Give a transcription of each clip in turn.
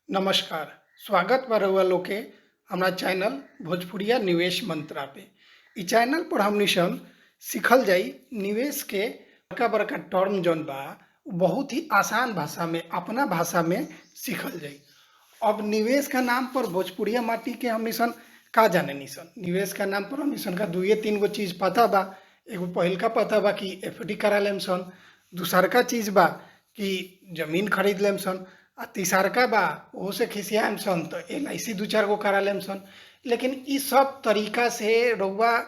नमस्कार। स्वागत बा रउआ लोग के हमरा चैनल भोजपुरिया निवेश मंत्रा पे। इ चैनल पर हमनी सन सीखल जाई निवेश के बड़का बड़का टर्म जौन बा उ बहुत ही आसान भाषा में अपना भाषा में सीखल जाई। अब निवेश का नाम पर भोजपुरिया माटी के हमनी सन का जानेनी सन। निवेश का नाम पर हमनी सन का दुइये तीन गो चीज पता बा। एगो पहिलका पता बा कि एफडी करा लेम सन। दूसरका चीज बा कि जमीन खरीद लेम सन। आ तीसरका बा ओहो से खिसियाम सन तो एलआईसी दू चार गो करा लेम सन। लेकिन इ सब तरीका से रउआ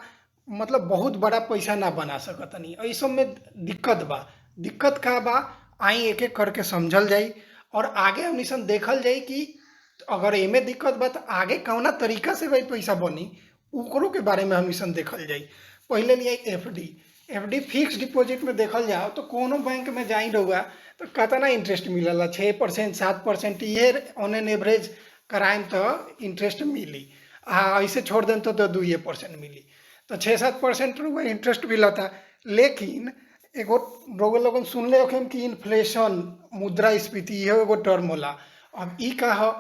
मतलब बहुत बड़ा पैसा ना बना सकतनी। ई सब में दिक्कत बा। दिक्कत का बा आई एक एक करके समझल जाई और आगे हमनी सन देखल जाई कि अगर एमे दिक्कत बा तो आगे कौना तरीका से भाई पैसा बनी ओकरो के बारे में हमनी सन देखल जाई। पहले लिए एफडी। एफडी फिक्स डिपॉजिट में देखल जाओ तो कोनो बैंक में जाई रहुआ तो कितना इंटरेस्ट मिलला 6% 7% ये ऑन एन एवरेज कराएम तो इंटरेस्ट मिली। ऐसे छोड़ दें तो 2% मिली तो 6-7% रुआ इंटरेस्ट मिलता। लेकिन एगो रउआ लोगन सुनले होखेम कि इन्फ्लेशन मुद्रास्फीति ये एगो टर्म होला। अब ई का ह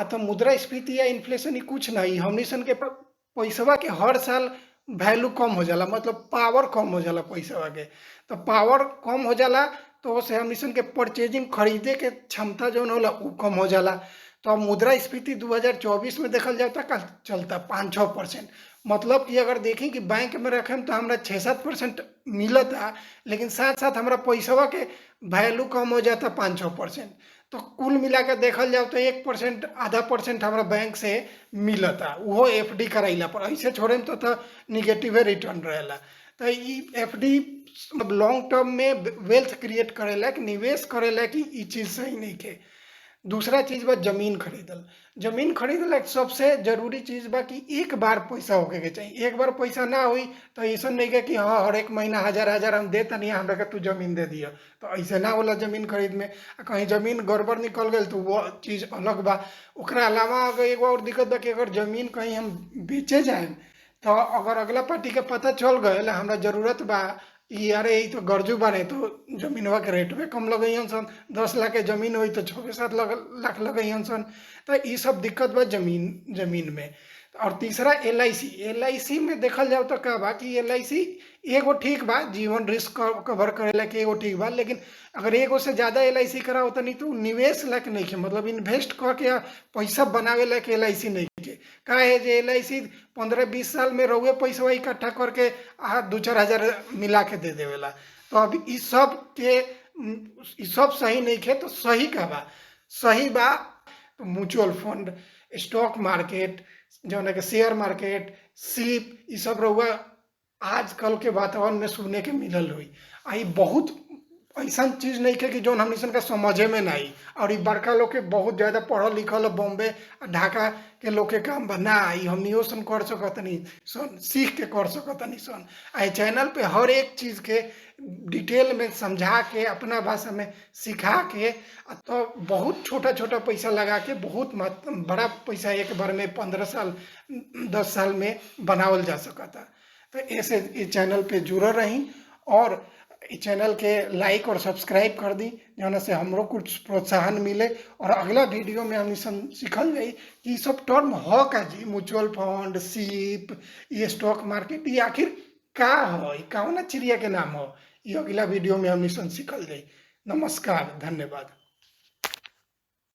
तो मुद्रास्फीति या इन्फ्लेशन ई कुछ नहीं, हमनी सन के पैसवा के हर साल वैल्यू कम हो जाला, मतलब पावर कम हो जाला पैसवा के। तो पावर कम हो जाला तो ओसे हमनी सन के परचेजिंग खरीदे के क्षमता जौन होला उ कम हो जाला। तो अब मुद्रास्फीति 2024 में देखल जाता का चलता 5-6%। मतलब कि अगर देखें कि बैंक में रखें तो हमरा 6-7% मिलता, लेकिन साथ साथ हमरा पैसवा के वैल्यू कम हो जाता 5-6%। तो कुल मिला के देखल जाओ तो 1% आधा परसेंट हमरा बैंक से मिलता, वो एफडी कराइला पर। ऐसे छोड़े तो निगेटिव रिटर्न रहेला। तो ई एफडी लॉन्ग टर्म में वेल्थ क्रिएट करेला कि निवेश करेला कि ई चीज सही नहीं के। दूसरा चीज बा जमीन खरीदल। जमीन खरीदल एक सबसे जरूरी चीज बा कि एक बार पैसा होके के चाहिए। एक बार पैसा ना हुई तो ऐसा नहीं के कि हाँ हर एक महीना 1000 हम दे तनी हमरा के तू जमीन दे दिया, तो ऐसे ना होला जमीन खरीद में। कहीं जमीन गड़बड़ निकल गई तो वो चीज अलग बा। ओकरा अलावा अगर एगो और दिक्कत बा कि अगर जमीन कहीं हम बेचे जाए तो अगर अगला पार्टी के पता चल गए हमरा जरूरत बा ई अरे ई तो गर्जू बारे तो जमीनवा के रेट में कम लगइहन सन। 10 लाख के जमीन हुई तो 6-7 लाख लगइहन सन। तो ई सब दिक्कत बा जमीन में। और तीसरा एलआईसी। एलआईसी में देखल जाओ तो का बा कि एलआईसी एगो ठीक बा, जीवन रिस्क कवर करेला के एगो ठीक बा। लेकिन अगर एगो से ज्यादा एलआईसी कराओ तो नहीं तो निवेश लायक नहीं के, मतलब इन्वेस्ट करके पैसा बनावे लायक एलआईसी नहीं के। का है जे एलआईसी 15-20 साल में रहुए पैसा इकट्ठा करके 2-4 हजार मिला के दे देवेला। तो अब ई सब सही नहीं खे। तो सही का बा? सही बा तो म्यूचुअल फंड, स्टॉक मार्केट, जौन के शेयर मार्केट, सीप, ई सब रहुआ आजकल के वातावरण में सुने के मिलल हुई। आई बहुत ऐसा चीज नहीं है कि जो हमनी सन का समझे में नहीं। और ई बड़का लोग के बहुत ज्यादा पढ़ल लिखल बॉम्बे ढाका के लोग के काम बना हमनियो सन कर सकतनी सन, सीख के कर सकतनी सन। आई चैनल पे हर एक चीज के डिटेल में समझा के अपना भाषा में सिखा के तो बहुत छोटा छोटा पैसा लगा के बहुत बड़ा पैसा एक बार में 15 साल 10 साल में बनावल जा सकता। तो ऐसे इस चैनल पे जुड़ल रही और इस चैनल के लाइक और सब्सक्राइब कर दी जौन से हमरो कुछ प्रोत्साहन मिले। और अगला वीडियो में हम सीखल जाई कि सब टर्म ह का जी, म्यूचुअल फंड, सीप, ये स्टॉक मार्केट ये आखिर का है, कौन चिड़िया के नाम हो, ये अगला वीडियो में हम सीखल जाई। नमस्कार, धन्यवाद।